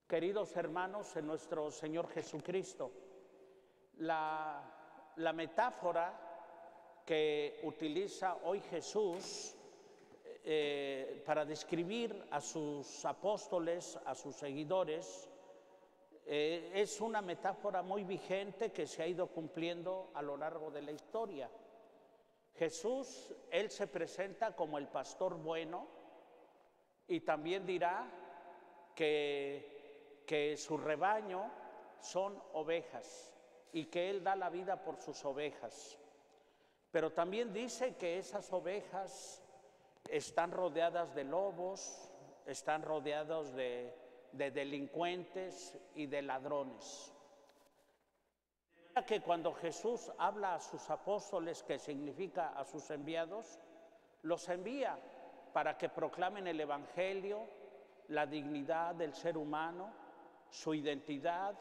Queridos hermanos en nuestro Señor Jesucristo, la metáfora que utiliza hoy Jesús para describir a sus apóstoles, a sus seguidores, es una metáfora muy vigente que se ha ido cumpliendo a lo largo de la historia. Jesús, Él se presenta como el pastor bueno y también dirá que su rebaño son ovejas y que Él da la vida por sus ovejas. Pero también dice que esas ovejas están rodeadas de lobos, están rodeados de delincuentes y de ladrones. Que cuando Jesús habla a sus apóstoles, que significa a sus enviados, los envía para que proclamen el Evangelio, la dignidad del ser humano, su identidad,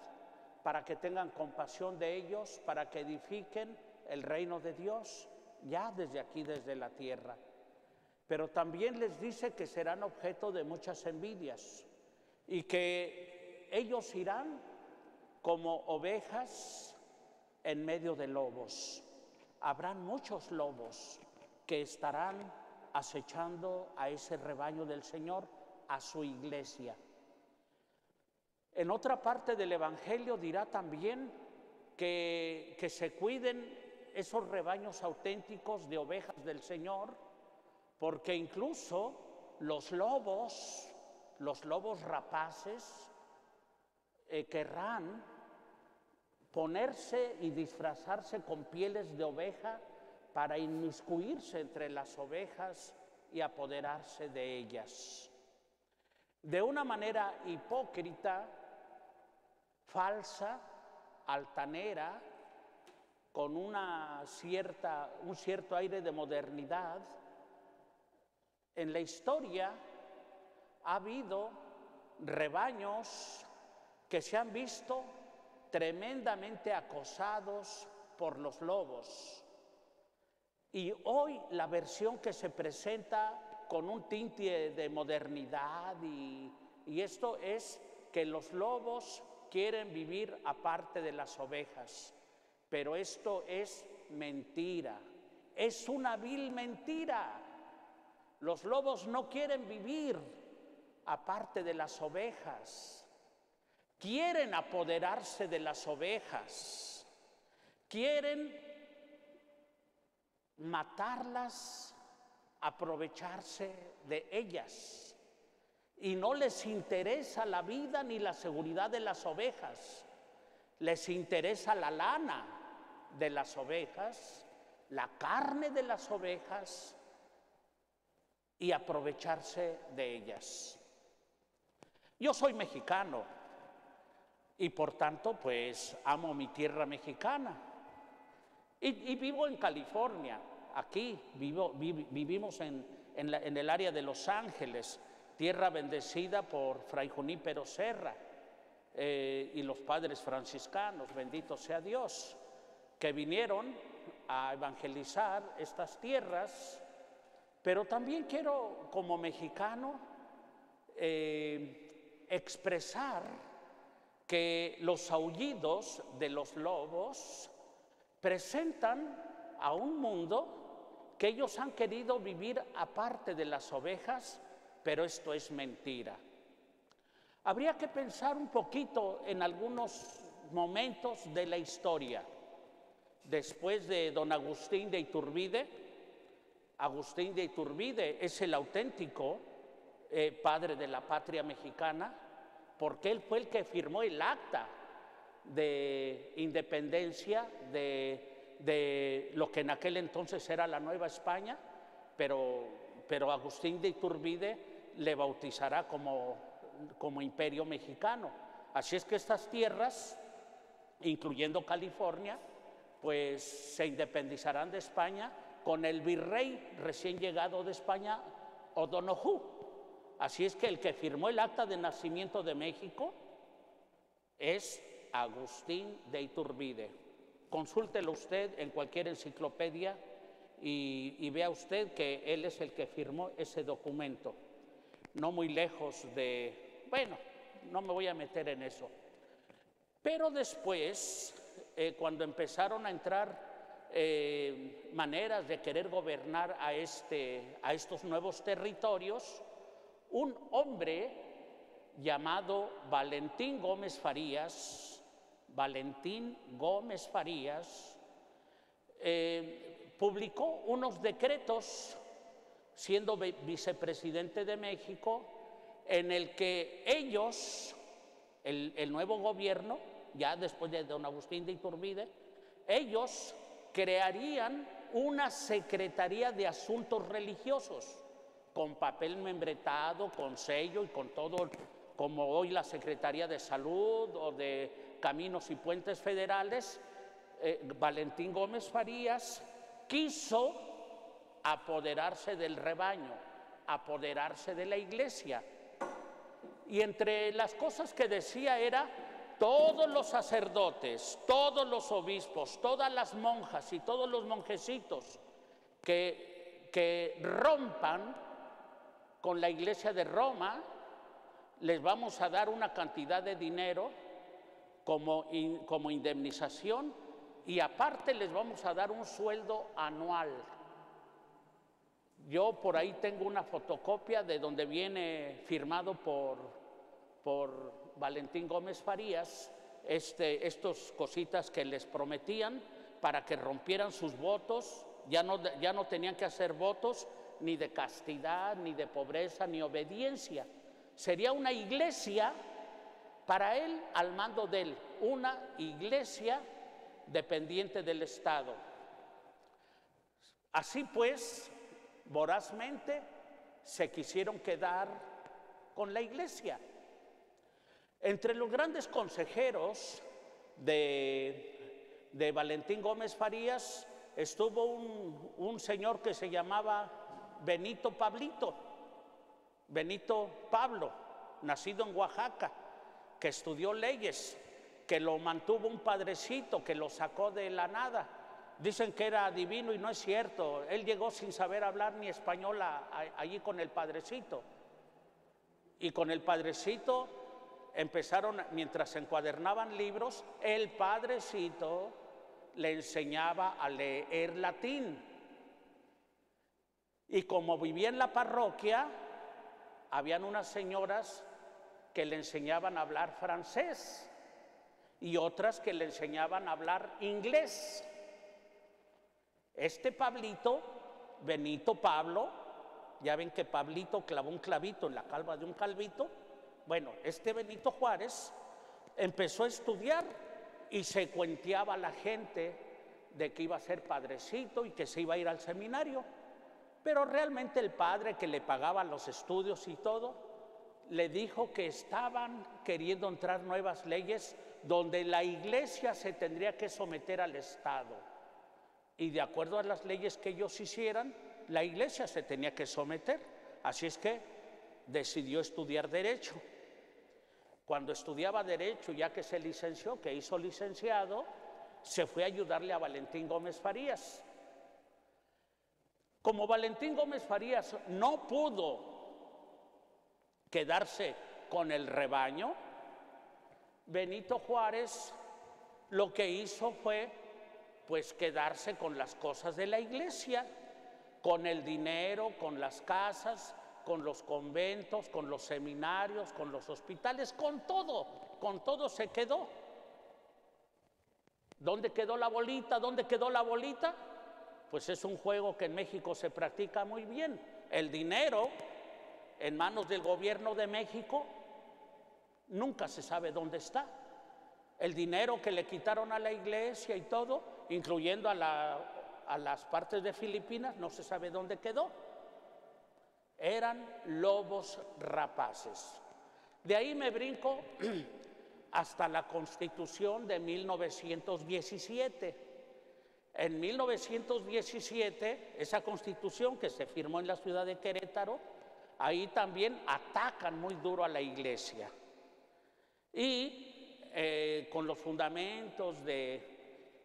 para que tengan compasión de ellos, para que edifiquen el reino de Dios, ya desde aquí, desde la tierra. Pero también les dice que serán objeto de muchas envidias y que ellos irán como ovejas en medio de lobos. Habrán muchos lobos que estarán acechando a ese rebaño del Señor, a su iglesia. En otra parte del Evangelio dirá también que se cuiden esos rebaños auténticos de ovejas del Señor, porque incluso los lobos rapaces querrán ponerse y disfrazarse con pieles de oveja para inmiscuirse entre las ovejas y apoderarse de ellas. De una manera hipócrita, falsa, altanera, con un cierto aire de modernidad, en la historia ha habido rebaños que se han visto tremendamente acosados por los lobos. Y hoy la versión que se presenta con un tinte de modernidad y esto es que los lobos quieren vivir aparte de las ovejas. Pero esto es mentira, es una vil mentira. Los lobos no quieren vivir aparte de las ovejas, quieren apoderarse de las ovejas, quieren matarlas, aprovecharse de ellas. Y no les interesa la vida ni la seguridad de las ovejas, les interesa la lana de las ovejas, la carne de las ovejas y aprovecharse de ellas. Yo soy mexicano y por tanto pues amo mi tierra mexicana y vivo en California. Aquí vivimos en el área de Los Ángeles, tierra bendecida por Fray Junípero Serra y los padres franciscanos, bendito sea Dios, que vinieron a evangelizar estas tierras. Pero también quiero, como mexicano, expresar que los aullidos de los lobos presentan a un mundo que ellos han querido vivir aparte de las ovejas, pero esto es mentira. Habría que pensar un poquito en algunos momentos de la historia. Después de don Agustín de Iturbide, Agustín de Iturbide es el auténtico padre de la patria mexicana, porque él fue el que firmó el acta de independencia de lo que en aquel entonces era la Nueva España, pero Agustín de Iturbide le bautizará como Imperio Mexicano. Así es que estas tierras, incluyendo California, pues se independizarán de España con el virrey recién llegado de España, O'Donoghue. Así es que el que firmó el acta de nacimiento de México es Agustín de Iturbide. Consúltelo usted en cualquier enciclopedia y vea usted que él es el que firmó ese documento. No muy lejos de, bueno, no me voy a meter en eso. Pero después, cuando empezaron a entrar maneras de querer gobernar a estos nuevos territorios, un hombre llamado Valentín Gómez Farías, publicó unos decretos, siendo vicepresidente de México, en el que ellos, el nuevo gobierno, ya después de don Agustín de Iturbide, ellos crearían una Secretaría de Asuntos Religiosos, con papel membretado, con sello y con todo, como hoy la Secretaría de Salud o de Caminos y Puentes Federales. Valentín Gómez Farías quiso apoderarse del rebaño, apoderarse de la iglesia. Y entre las cosas que decía era: todos los sacerdotes, todos los obispos, todas las monjas y todos los monjecitos que rompan con la Iglesia de Roma, les vamos a dar una cantidad de dinero como indemnización, y aparte les vamos a dar un sueldo anual. Yo por ahí tengo una fotocopia de donde viene firmado por Valentín Gómez Farías, estos cositas que les prometían para que rompieran sus votos. Ya no tenían que hacer votos ni de castidad, ni de pobreza, ni obediencia. Sería una iglesia para él, al mando de él, una iglesia dependiente del Estado. Así pues, vorazmente se quisieron quedar con la iglesia. Entre los grandes consejeros de Valentín Gómez Farías estuvo un señor que se llamaba Benito Pablo, nacido en Oaxaca, que estudió leyes, que lo mantuvo un padrecito, que lo sacó de la nada. Dicen que era adivino y no es cierto. Él llegó sin saber hablar ni español allí con el padrecito. Y con el padrecito empezaron, mientras encuadernaban libros, el padrecito le enseñaba a leer latín. Y como vivía en la parroquia, habían unas señoras que le enseñaban a hablar francés y otras que le enseñaban a hablar inglés. Este Pablito, Benito Pablo, ya ven que Pablito clavó un clavito en la calva de un calvito. Bueno, este Benito Juárez empezó a estudiar y se cuenteaba a la gente de que iba a ser padrecito y que se iba a ir al seminario. Pero realmente el padre, que le pagaba los estudios y todo, le dijo que estaban queriendo entrar nuevas leyes donde la iglesia se tendría que someter al Estado. Y de acuerdo a las leyes que ellos hicieran, la iglesia se tenía que someter. Así es que decidió estudiar Derecho. Cuando estudiaba Derecho, ya que se licenció, que hizo licenciado, se fue a ayudarle a Valentín Gómez Farías. Como Valentín Gómez Farías no pudo quedarse con el rebaño, Benito Juárez lo que hizo fue pues quedarse con las cosas de la iglesia, con el dinero, con las casas, con los conventos, con los seminarios, con los hospitales, con todo se quedó. ¿Dónde quedó la bolita? ¿Dónde quedó la bolita? Pues es un juego que en México se practica muy bien. El dinero en manos del gobierno de México nunca se sabe dónde está. El dinero que le quitaron a la iglesia y todo, incluyendo a las partes de Filipinas, no se sabe dónde quedó. Eran lobos rapaces. De ahí me brinco hasta la Constitución de 1917. En 1917, esa Constitución que se firmó en la ciudad de Querétaro, ahí también atacan muy duro a la iglesia. Y con los fundamentos de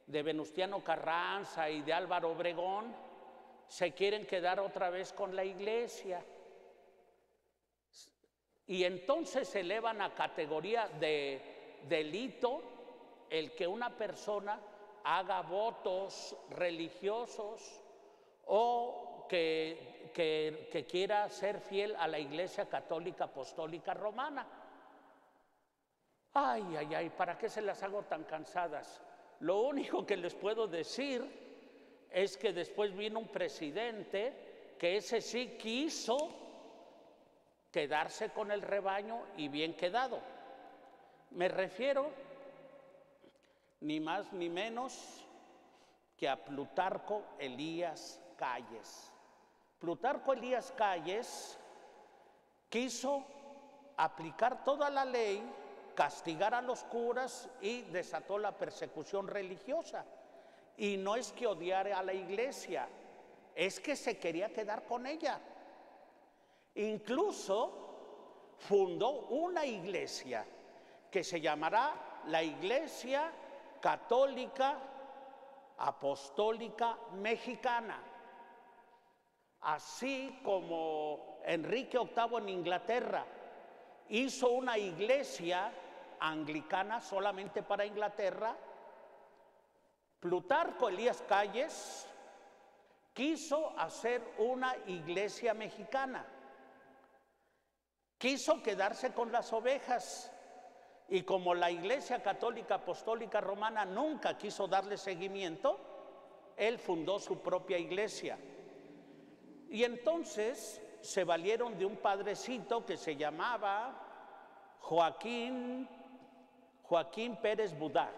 Venustiano Carranza y de Álvaro Obregón, se quieren quedar otra vez con la iglesia. Y entonces se elevan a categoría de delito el que una persona haga votos religiosos o que quiera ser fiel a la Iglesia Católica Apostólica Romana. Ay, ay, ay, ¿para qué se las hago tan cansadas? Lo único que les puedo decir es que después vino un presidente que ese sí quiso quedarse con el rebaño y bien quedado. Me refiero ni más ni menos que a Plutarco Elías Calles. Plutarco Elías Calles quiso aplicar toda la ley, castigar a los curas y desató la persecución religiosa. Y no es que odiara a la iglesia, es que se quería quedar con ella. Incluso fundó una iglesia que se llamará la Iglesia Católica Apostólica Mexicana. Así como Enrique VIII en Inglaterra hizo una iglesia anglicana solamente para Inglaterra, Plutarco Elías Calles quiso hacer una iglesia mexicana. Quiso quedarse con las ovejas y como la Iglesia Católica Apostólica Romana nunca quiso darle seguimiento, él fundó su propia iglesia. Y entonces se valieron de un padrecito que se llamaba Joaquín Pérez Budá.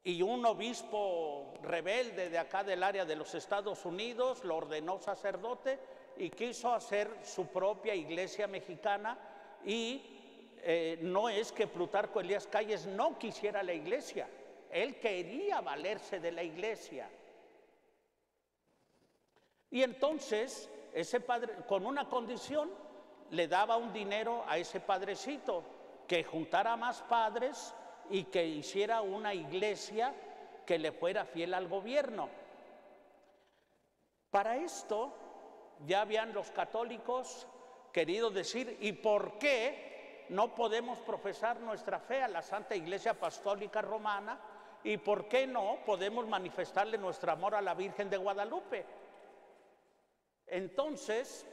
Y un obispo rebelde de acá del área de los Estados Unidos lo ordenó sacerdote y quiso hacer su propia iglesia mexicana. Y no es que Plutarco Elías Calles no quisiera la iglesia, él quería valerse de la iglesia. Y entonces ese padre, con una condición, le daba un dinero a ese padrecito, que juntara más padres y que hiciera una iglesia que le fuera fiel al gobierno. Para esto ya habían los católicos querido decir, ¿y por qué no podemos profesar nuestra fe a la Santa Iglesia Apostólica Romana? ¿Y por qué no podemos manifestarle nuestro amor a la Virgen de Guadalupe? Entonces,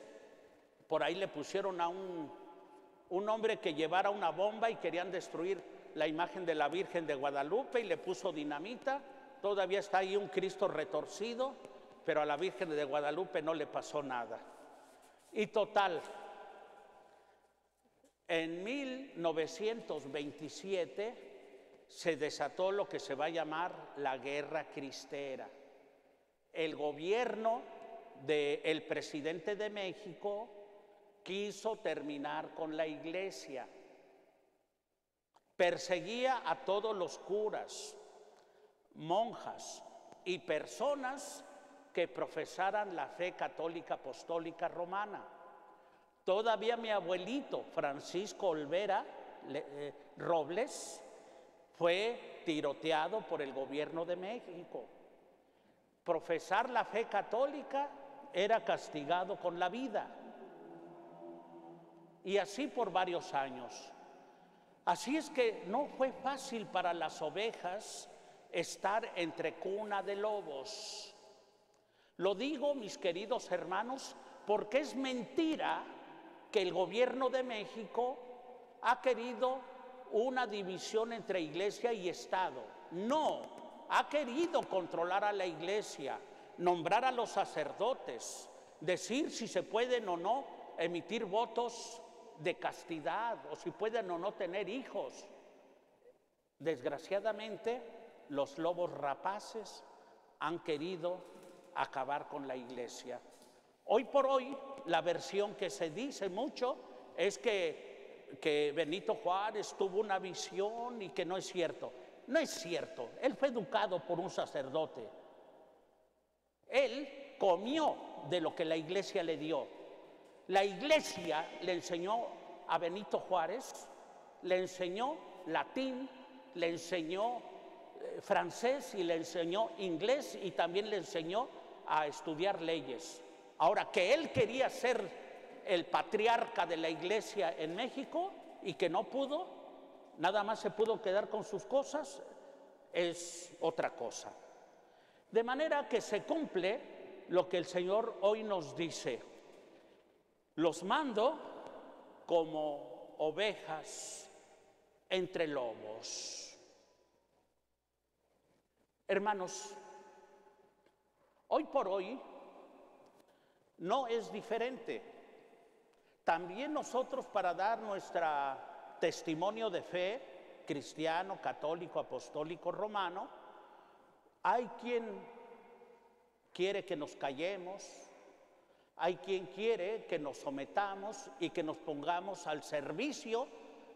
por ahí le pusieron a un hombre que llevara una bomba y querían destruir la imagen de la Virgen de Guadalupe y le puso dinamita. Todavía está ahí un Cristo retorcido, pero a la Virgen de Guadalupe no le pasó nada. Y total, en 1927 se desató lo que se va a llamar la Guerra Cristera. El gobierno del presidente de México quiso terminar con la iglesia. Perseguía a todos los curas, monjas y personas que profesaran la fe católica apostólica romana. Todavía mi abuelito Francisco Olvera Robles fue tiroteado por el gobierno de México. Profesar la fe católica era castigado con la vida. Y así por varios años. Así es que no fue fácil para las ovejas estar entre cuna de lobos. Lo digo, mis queridos hermanos, porque es mentira que el gobierno de México ha querido una división entre iglesia y Estado. No, ha querido controlar a la iglesia, nombrar a los sacerdotes, decir si se pueden o no emitir votos de castidad o si pueden o no tener hijos. Desgraciadamente, los lobos rapaces han querido acabar con la iglesia. Hoy por hoy, la versión que se dice mucho es que Benito Juárez tuvo una visión y que no es cierto. No es cierto. Él fue educado por un sacerdote. Él comió de lo que la iglesia le dio. La iglesia le enseñó a Benito Juárez, le enseñó latín, le enseñó francés y le enseñó inglés y también le enseñó a estudiar leyes. Ahora, que él quería ser el patriarca de la iglesia en México y que no pudo, nada más se pudo quedar con sus cosas, es otra cosa. De manera que se cumple lo que el Señor hoy nos dice: los mando como ovejas entre lobos. Hermanos, hoy por hoy no es diferente. También nosotros, para dar nuestro testimonio de fe, cristiano, católico, apostólico, romano, hay quien quiere que nos callemos, hay quien quiere que nos sometamos y que nos pongamos al servicio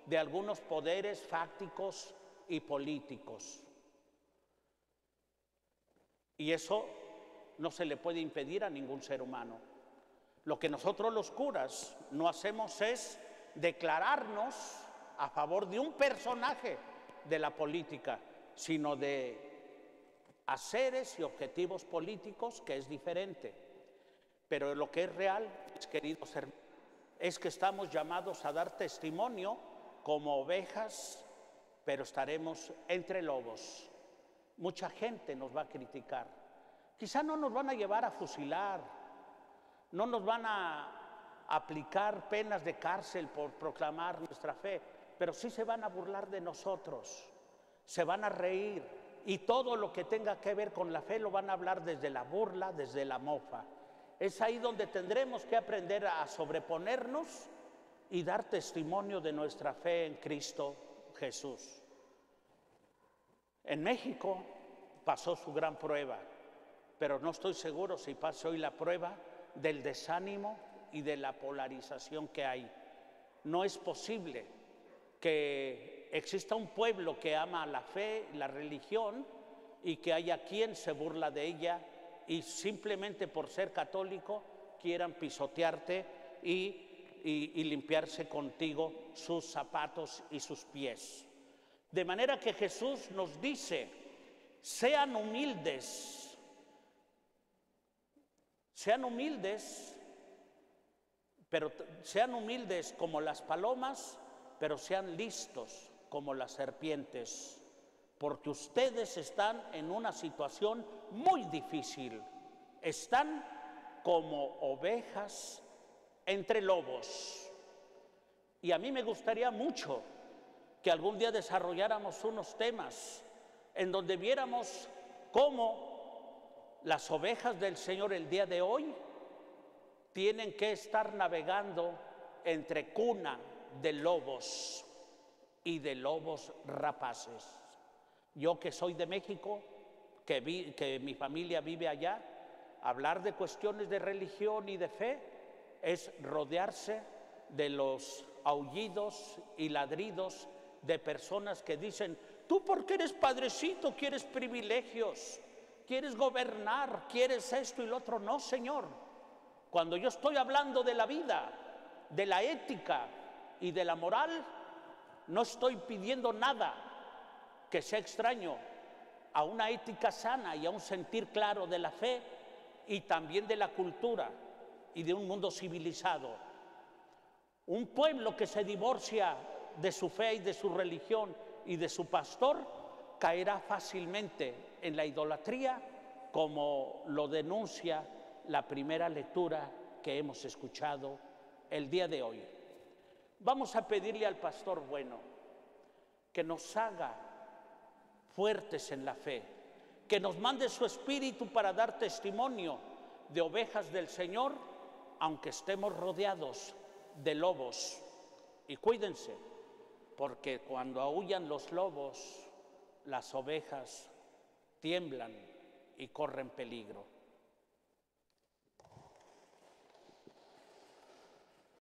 de algunos poderes fácticos y políticos. Y eso no se le puede impedir a ningún ser humano. Lo que nosotros los curas no hacemos es declararnos a favor de un personaje de la política, sino de haceres y objetivos políticos, que es diferente. Pero lo que es real, queridos hermanos, es que estamos llamados a dar testimonio como ovejas, pero estaremos entre lobos. Mucha gente nos va a criticar. Quizá no nos van a llevar a fusilar, no nos van a aplicar penas de cárcel por proclamar nuestra fe, pero sí se van a burlar de nosotros, se van a reír, y todo lo que tenga que ver con la fe lo van a hablar desde la burla, desde la mofa. Es ahí donde tendremos que aprender a sobreponernos y dar testimonio de nuestra fe en Cristo Jesús. En México pasó su gran prueba, pero no estoy seguro si pase hoy la prueba del desánimo y de la polarización que hay. No es posible que exista un pueblo que ama la fe, la religión, y que haya quien se burla de ella y simplemente por ser católico quieran pisotearte y limpiarse contigo sus zapatos y sus pies. De manera que Jesús nos dice: sean humildes, pero sean humildes como las palomas, pero sean listos como las serpientes, porque ustedes están en una situación muy difícil. Están como ovejas entre lobos. Y a mí me gustaría mucho que algún día desarrolláramos unos temas en donde viéramos cómo las ovejas del Señor el día de hoy tienen que estar navegando entre cuna de lobos y de lobos rapaces. Yo, que soy de México, que mi familia vive allá, hablar de cuestiones de religión y de fe es rodearse de los aullidos y ladridos de personas que dicen: tú, porque eres padrecito, quieres privilegios, quieres gobernar, quieres esto y lo otro. No, Señor, cuando yo estoy hablando de la vida, de la ética y de la moral, no estoy pidiendo nada que sea extraño a una ética sana y a un sentir claro de la fe y también de la cultura y de un mundo civilizado. Un pueblo que se divorcia de su fe y de su religión y de su pastor caerá fácilmente en la idolatría, como lo denuncia la primera lectura que hemos escuchado el día de hoy. Vamos a pedirle al pastor bueno que nos haga fuertes en la fe, que nos mande su espíritu para dar testimonio de ovejas del Señor, aunque estemos rodeados de lobos. Y cuídense, porque cuando aúllan los lobos, las ovejas tiemblan y corren peligro.